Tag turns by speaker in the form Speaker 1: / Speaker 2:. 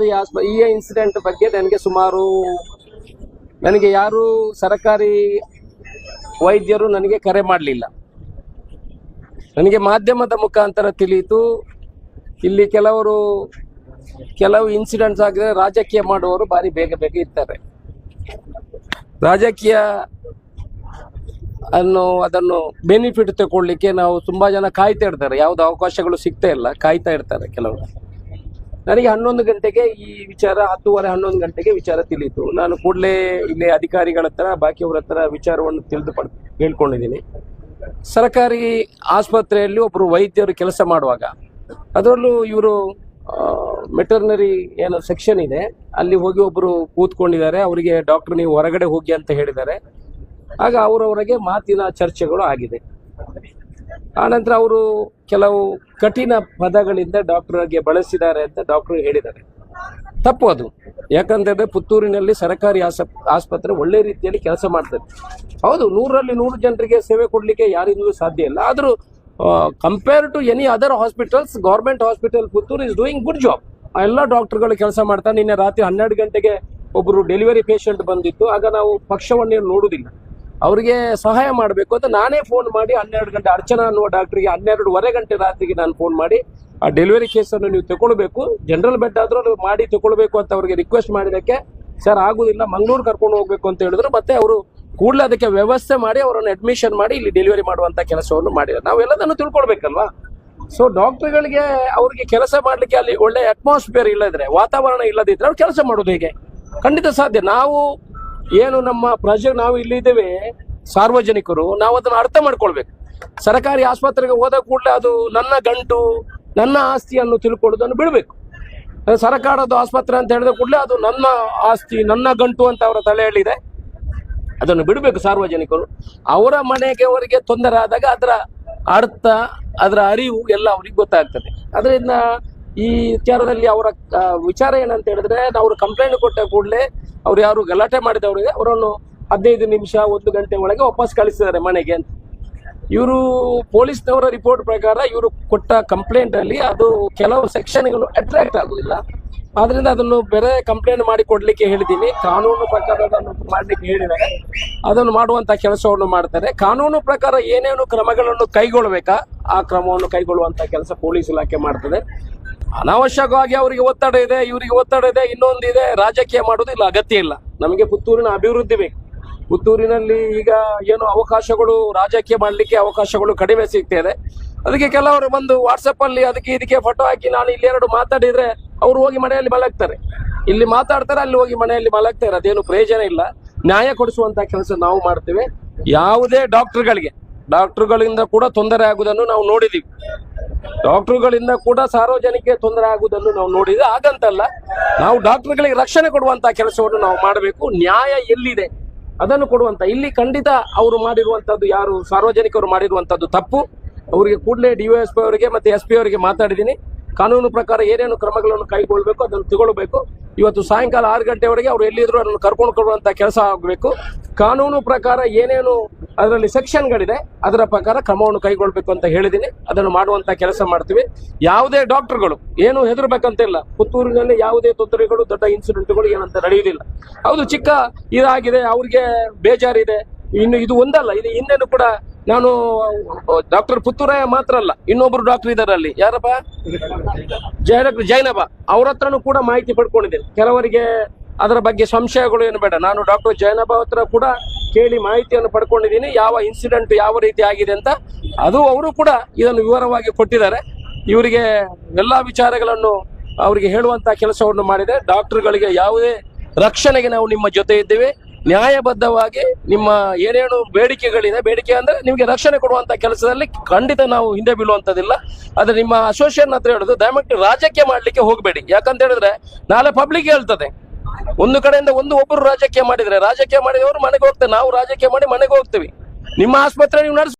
Speaker 1: ಈ ಇನ್ಸಿಡೆಂಟ್ ಬಗ್ಗೆ ನನಗೆ ಯಾರು ಸರ್ಕಾರಿ ವೈದ್ಯರು ನನಗೆ ಕರೆ ಮಾಡಲಿಲ್ಲ. ನನಗೆ ಮಾಧ್ಯಮದ ಮುಖಾಂತರ ತಿಳಿಯಿತು, ಇಲ್ಲಿ ಕೆಲವು ಇನ್ಸಿಡೆಂಟ್ಸ್ ಆಗಿದೆ, ರಾಜಕೀಯ ಮಾಡುವವರು ಬಾರಿ ಬೇಗ ಇರ್ತಾರೆ. ರಾಜಕೀಯ ಅದನ್ನು ಬೆನಿಫಿಟ್ ತಗೊಳ್ಳಿಕ್ಕೆ ನಾವು ತುಂಬಾ ಜನ ಕಾಯ್ತಾ ಇರ್ತಾರೆ. ಯಾವ್ದು ಅವಕಾಶಗಳು ಸಿಗ್ತಾ ಇಲ್ಲ, ಕಾಯ್ತಾ ಇರ್ತಾರೆ ಕೆಲವರು. ನನಗೆ 11 ಗಂಟೆಗೆ ಈ ವಿಚಾರ 10:30 11 ಗಂಟೆಗೆ ವಿಚಾರ ತಿಳಿಯಿತು. ನಾನು ಕೂಡಲೇ ಇಲ್ಲಿ ಅಧಿಕಾರಿಗಳ ಹತ್ರ ಬಾಕಿಯವರ ಹತ್ರ ವಿಚಾರವನ್ನು ಹೇಳ್ಕೊಂಡಿದ್ದೀನಿ. ಸರ್ಕಾರಿ ಆಸ್ಪತ್ರೆಯಲ್ಲಿ ಒಬ್ಬರು ವೈದ್ಯರು ಕೆಲಸ ಮಾಡುವಾಗ, ಅದರಲ್ಲೂ ಇವರು ವೆಟರ್ನರಿ ಏನೋ ಸೆಕ್ಷನ್ ಇದೆ, ಅಲ್ಲಿ ಹೋಗಿ ಒಬ್ಬರು ಕೂತ್ಕೊಂಡಿದ್ದಾರೆ. ಅವರಿಗೆ ಡಾಕ್ಟರ್ ನೀವು ಹೊರಗಡೆ ಹೋಗಿ ಅಂತ ಹೇಳಿದ್ದಾರೆ. ಆಗ ಅವರವರಿಗೆ ಮಾತಿನ ಚರ್ಚೆಗಳು ಆಗಿದೆ. ಆನಂತರ ಅವರು ಕೆಲವು ಕಠಿಣ ಪದಗಳಿಂದ ಡಾಕ್ಟರ್ಗೆ ಬಳಸಿದ್ದಾರೆ ಅಂತ ಡಾಕ್ಟರ್ ಹೇಳಿದ್ದಾರೆ. ತಪ್ಪು ಅದು. ಯಾಕಂತಂದ್ರೆ ಪುತ್ತೂರಿನಲ್ಲಿ ಸರ್ಕಾರಿ ಆಸ್ಪತ್ರೆ ಒಳ್ಳೆ ರೀತಿಯಲ್ಲಿ ಕೆಲಸ ಮಾಡ್ತದೆ. ಹೌದು, 100ರಲ್ಲಿ 100 ಜನರಿಗೆ ಸೇವೆ ಕೊಡ್ಲಿಕ್ಕೆ ಯಾರಿಂದಲೂ ಸಾಧ್ಯ ಇಲ್ಲ. ಆದರೂ compare to any other hospitals, government hospital Puttur is doing good job. ಎಲ್ಲ ಡಾಕ್ಟರ್ಗಳು ಕೆಲಸ ಮಾಡ್ತಾರೆ. ನಿನ್ನೆ ರಾತ್ರಿ 12 ಗಂಟೆಗೆ ಒಬ್ಬರು ಡೆಲಿವರಿ ಪೇಷಂಟ್ ಬಂದಿತ್ತು. ಆಗ ನಾವು ಪಕ್ಷವನ್ನು ನೋಡುವುದಿಲ್ಲ, ಅವರಿಗೆ ಸಹಾಯ ಮಾಡಬೇಕು ಅಂತ ನಾನೇ ಫೋನ್ ಮಾಡಿ 12 ಗಂಟೆ ಅರ್ಚನಾ ಅನ್ನುವ ಡಾಕ್ಟರ್ಗೆ 12:15 ಗಂಟೆ ರಾತ್ರಿಗೆ ನಾನು ಫೋನ್ ಮಾಡಿ ಆ ಡೆಲಿವರಿ ಕೇಸನ್ನು ನೀವು ತಗೊಳ್ಬೇಕು, ಜನರಲ್ ಬೆಡ್ ಆದ್ರೂ ಮಾಡಿ ತಗೊಳ್ಬೇಕು ಅಂತ ಅವರಿಗೆ ರಿಕ್ವೆಸ್ಟ್ ಮಾಡಿದಕ್ಕೆ, ಸರ್ ಆಗುದಿಲ್ಲ, ಮಂಗಳೂರು ಕರ್ಕೊಂಡು ಹೋಗ್ಬೇಕು ಅಂತ ಹೇಳಿದ್ರು. ಮತ್ತೆ ಅವರು ಕೂಡಲೇ ಅದಕ್ಕೆ ವ್ಯವಸ್ಥೆ ಮಾಡಿ ಅವರನ್ನು ಅಡ್ಮಿಷನ್ ಮಾಡಿ ಇಲ್ಲಿ ಡೆಲಿವರಿ ಮಾಡುವಂತ ಕೆಲಸವನ್ನು ಮಾಡಿದ್ರು. ನಾವೆಲ್ಲದನ್ನು ತಿಳ್ಕೊಳ್ಬೇಕಲ್ವಾ. ಸೊ ಡಾಕ್ಟರ್ಗಳಿಗೆ ಅವ್ರಿಗೆ ಕೆಲಸ ಮಾಡ್ಲಿಕ್ಕೆ ಅಲ್ಲಿ ಒಳ್ಳೆ ಅಟ್ಮಾಸ್ಫಿಯರ್ ಇಲ್ಲದ್ರೆ, ವಾತಾವರಣ ಇಲ್ಲದಿದ್ರೆ ಅವ್ರು ಕೆಲಸ ಮಾಡೋದು ಹೇಗೆ? ಖಂಡಿತ ಸಾಧ್ಯ. ನಾವು ಏನು ನಮ್ಮ ನಾವು ಇಲ್ಲಿದ್ದೇವೆ ಸಾರ್ವಜನಿಕರು, ನಾವು ಅದನ್ನು ಅರ್ಥ ಮಾಡ್ಕೊಳ್ಬೇಕು. ಸರ್ಕಾರಿ ಆಸ್ಪತ್ರೆಗೆ ಹೋದ ಕೂಡಲೇ ಅದು ನನ್ನ ಗಂಟು, ನನ್ನ ಆಸ್ತಿಯನ್ನು ತಿಳ್ಕೊಳ್ಳೋದನ್ನು ಬಿಡಬೇಕು. ಸರ್ಕಾರದ ಆಸ್ಪತ್ರೆ ಅಂತ ಹೇಳಿದ ಕೂಡಲೇ ಅದು ನನ್ನ ಆಸ್ತಿ, ನನ್ನ ಗಂಟು ಅಂತ ಅವರ ತಲೆಯಲ್ಲಿದೆ. ಅದನ್ನು ಬಿಡಬೇಕು ಸಾರ್ವಜನಿಕರು. ಅವರ ಮನೆಗೆ ಅವರಿಗೆ ತೊಂದರೆ ಆದಾಗ ಅದರ ಅರ್ಥ, ಅದರ ಅರಿವು ಎಲ್ಲ ಅವ್ರಿಗೆ ಗೊತ್ತಾಗ್ತದೆ. ಅದರಿಂದ ಈ ವಿಚಾರದಲ್ಲಿ ಅವರ ವಿಚಾರ ಏನಂತ ಹೇಳಿದ್ರೆ, ಅವರು ಕಂಪ್ಲೇಂಟ್ ಕೊಟ್ಟ ಕೂಡಲೇ ಅವ್ರು ಯಾರು ಗಲಾಟೆ ಮಾಡಿದವರಿಗೆ ಅವರನ್ನು 15 ನಿಮಿಷ 1 ಗಂಟೆ ಒಳಗೆ ವಾಪಸ್ ಕಳಿಸಿದ್ದಾರೆ ಮನೆಗೆ ಅಂತ. ಇವರು ಪೊಲೀಸ್ನವರ ರಿಪೋರ್ಟ್ ಪ್ರಕಾರ ಇವರು ಕೊಟ್ಟ ಕಂಪ್ಲೇಂಟ್ ಅಲ್ಲಿ ಅದು ಕೆಲವು ಸೆಕ್ಷನ್ಗಳು ಅಟ್ರಾಕ್ಟ್ ಆಗುದಿಲ್ಲ. ಆದ್ರಿಂದ ಅದನ್ನು ಬೇರೆ ಕಂಪ್ಲೇಂಟ್ ಮಾಡಿ ಕೊಡ್ಲಿಕ್ಕೆ ಹೇಳಿದ್ದೀನಿ. ಕಾನೂನು ಪ್ರಕಾರ ಅದನ್ನು ಮಾಡ್ಲಿಕ್ಕೆ ಹೇಳಿದ್ದಾರೆ, ಅದನ್ನು ಮಾಡುವಂತ ಕೆಲಸವನ್ನು ಮಾಡ್ತಾರೆ. ಕಾನೂನು ಪ್ರಕಾರ ಏನೇನು ಕ್ರಮಗಳನ್ನು ಕೈಗೊಳ್ಳಬೇಕಾ ಆ ಕ್ರಮವನ್ನು ಕೈಗೊಳ್ಳುವಂತ ಕೆಲಸ ಪೊಲೀಸ್ ಇಲಾಖೆ ಮಾಡ್ತದೆ. ಅನಾವಶ್ಯಕವಾಗಿ ಅವರಿಗೆ ಒತ್ತಡ ಇದೆ, ಇವರಿಗೆ ಒತ್ತಡ ಇದೆ, ಇನ್ನೊಂದಿದೆ, ರಾಜಕೀಯ ಮಾಡೋದಿಲ್ಲ, ಅಗತ್ಯ ಇಲ್ಲ. ನಮಗೆ ಪುತ್ತೂರಿನ ಅಭಿವೃದ್ಧಿ ಬೇಕು. ಪುತ್ತೂರಿನಲ್ಲಿ ಈಗ ಏನು ಅವಕಾಶಗಳು, ರಾಜಕೀಯ ಮಾಡಲಿಕ್ಕೆ ಅವಕಾಶಗಳು ಕಡಿಮೆ ಸಿಗ್ತಿದೆ. ಅದಕ್ಕೆ ಕೆಲವರು ಬಂದು ವಾಟ್ಸಪ್ ಅಲ್ಲಿ ಅದಕ್ಕೆ ಇದಕ್ಕೆ ಫೋಟೋ ಹಾಕಿ ನಾನು ಇಲ್ಲಿ 2 ಮಾತಾಡಿದ್ರೆ ಅವ್ರು ಹೋಗಿ ಮನೆಯಲ್ಲಿ ಮಲಗ್ತಾರೆ. ಇಲ್ಲಿ ಮಾತಾಡ್ತಾರೆ, ಅಲ್ಲಿ ಹೋಗಿ ಮನೆಯಲ್ಲಿ ಮಲಗ್ತಾರೆ. ಅದೇನು ಪ್ರಯೋಜನ ಇಲ್ಲ. ನ್ಯಾಯ ಕೊಡಿಸುವಂತ ಕೆಲಸ ನಾವು ಮಾಡ್ತೇವೆ. ಯಾವುದೇ ಡಾಕ್ಟರ್ಗಳಿಂದ ಕೂಡ ತೊಂದರೆ ಆಗುವುದನ್ನು ನಾವು ನೋಡಿದೀವಿ. ಡಾಕ್ಟರ್ಗಳಿಂದ ಕೂಡ ಸಾರ್ವಜನಿಕ ತೊಂದರೆ ಆಗುವುದನ್ನು ನಾವು ನೋಡಿದ್ವಿ. ಹಾಗಂತಲ್ಲ, ನಾವು ಡಾಕ್ಟರ್ಗಳಿಗೆ ರಕ್ಷಣೆ ಕೊಡುವಂತ ಕೆಲಸವನ್ನು ನಾವು ಮಾಡಬೇಕು. ನ್ಯಾಯ ಎಲ್ಲಿದೆ ಅದನ್ನು ಕೊಡುವಂತ. ಇಲ್ಲಿ ಖಂಡಿತ ಅವರು ಮಾಡಿರುವಂತದ್ದು, ಯಾರು ಸಾರ್ವಜನಿಕರು ಮಾಡಿರುವಂತದ್ದು ತಪ್ಪು. ಅವರಿಗೆ ಕೂಡಲೇ DYSP ಅವರಿಗೆ ಮತ್ತೆ SP ಅವರಿಗೆ ಮಾತಾಡಿದ್ದೀನಿ. ಕಾನೂನು ಪ್ರಕಾರ ಏನೇನು ಕ್ರಮಗಳನ್ನು ಕೈಗೊಳ್ಳಬೇಕು ಅದನ್ನು ತಗೊಳ್ಬೇಕು. ಇವತ್ತು ಸಾಯಂಕಾಲ 6 ಗಂಟೆವರೆಗೆ ಅವರು ಎಲ್ಲಿದ್ರು ಅದನ್ನು ಕರ್ಕೊಂಡು ಕೊಡುವಂತ ಕೆಲಸ ಆಗಬೇಕು. ಕಾನೂನು ಪ್ರಕಾರ ಏನೇನು ಅದರಲ್ಲಿ ಸೆಕ್ಷನ್ಗಳಿದೆ ಅದರ ಪ್ರಕಾರ ಕ್ರಮವನ್ನು ಕೈಗೊಳ್ಳಬೇಕು ಅಂತ ಹೇಳಿದ್ದೀನಿ. ಅದನ್ನು ಮಾಡುವಂತ ಕೆಲಸ ಮಾಡ್ತೀವಿ. ಯಾವುದೇ ಡಾಕ್ಟರ್ಗಳು ಏನು ಹೆದರ್ಬೇಕಂತಿಲ್ಲ. ಪುತ್ತೂರಿನಲ್ಲಿ ಯಾವುದೇ ತೊಂದರೆಗಳು, ದೊಡ್ಡ ಇನ್ಸಿಡೆಂಟ್ಗಳು ಏನಂತ ನಡೆಯುವುದಿಲ್ಲ. ಹೌದು, ಚಿಕ್ಕ ಇದಾಗಿದೆ, ಅವ್ರಿಗೆ ಬೇಜಾರಿದೆ. ಇನ್ನು ಇದು ಒಂದಲ್ಲ, ಇದು ಹಿಂದೆನೂ ಕೂಡ ನಾನು ಡಾಕ್ಟರ್ ಪುತ್ತೂರಯ್ಯ ಮಾತ್ರ ಅಲ್ಲ, ಇನ್ನೊಬ್ರು ಡಾಕ್ಟರ್ ಇದ್ದಾರೆ ಅಲ್ಲಿ, ಯಾರಪ್ಪ, ಜೈನಬ, ಅವ್ರ ಹತ್ರನೂ ಕೂಡ ಮಾಹಿತಿ ಪಡ್ಕೊಂಡಿದ್ದೇನೆ. ಕೆಲವರಿಗೆ ಅದರ ಬಗ್ಗೆ ಸಂಶಯಗಳು ಏನು ಬೇಡ, ನಾನು ಡಾಕ್ಟರ್ ಜೈನಬ ಹತ್ರ ಕೂಡ ಕೇಳಿ ಮಾಹಿತಿಯನ್ನು ಪಡ್ಕೊಂಡಿದ್ದೀನಿ, ಯಾವ ಇನ್ಸಿಡೆಂಟ್ ಯಾವ ರೀತಿ ಆಗಿದೆ ಅಂತ. ಅದು ಅವರು ಕೂಡ ಇದನ್ನು ವಿವರವಾಗಿ ಕೊಟ್ಟಿದ್ದಾರೆ. ಇವರಿಗೆ ಎಲ್ಲಾ ವಿಚಾರಗಳನ್ನು ಅವರಿಗೆ ಹೇಳುವಂತ ಕೆಲಸವನ್ನು ಮಾಡಿದೆ. ಡಾಕ್ಟರ್ಗಳಿಗೆ ಯಾವುದೇ ರಕ್ಷಣೆಗೆ ನಾವು ನಿಮ್ಮ ಜೊತೆ ಇದ್ದೇವೆ. ನ್ಯಾಯಬದ್ಧವಾಗಿ ನಿಮ್ಮ ಏನೇನು ಬೇಡಿಕೆಗಳಿದೆ, ಬೇಡಿಕೆ ಅಂದ್ರೆ ನಿಮಗೆ ರಕ್ಷಣೆ ಕೊಡುವಂತ ಕೆಲಸದಲ್ಲಿ ಖಂಡಿತ ನಾವು ಹಿಂದೆ ಬೀಳುವಂತದಿಲ್ಲ. ಆದ್ರೆ ನಿಮ್ಮ ಅಸೋಸಿಯೇಷನ್ ಹತ್ರ ಹೇಳುದು, ದಯಮಾಡಿ ರಾಜಕೀಯ ಮಾಡ್ಲಿಕ್ಕೆ ಹೋಗಬೇಡಿ. ಯಾಕಂತ ಹೇಳಿದ್ರೆ ನಾಳೆ ಪಬ್ಲಿಕ್ ಹೇಳ್ತದೆ, ಒಂದು ಕಡೆಯಿಂದ ಒಬ್ಬರು ರಾಜಕೀಯ ಮಾಡಿದವರು ಮನೆಗೆ ಹೋಗ್ತಾರೆ, ನಾವು ರಾಜಕೀಯ ಮಾಡಿ ಮನೆಗೆ ಹೋಗ್ತೀವಿ. ನಿಮ್ಮ ಆಸ್ಪತ್ರೆ ನೀವು ನಡೆಸ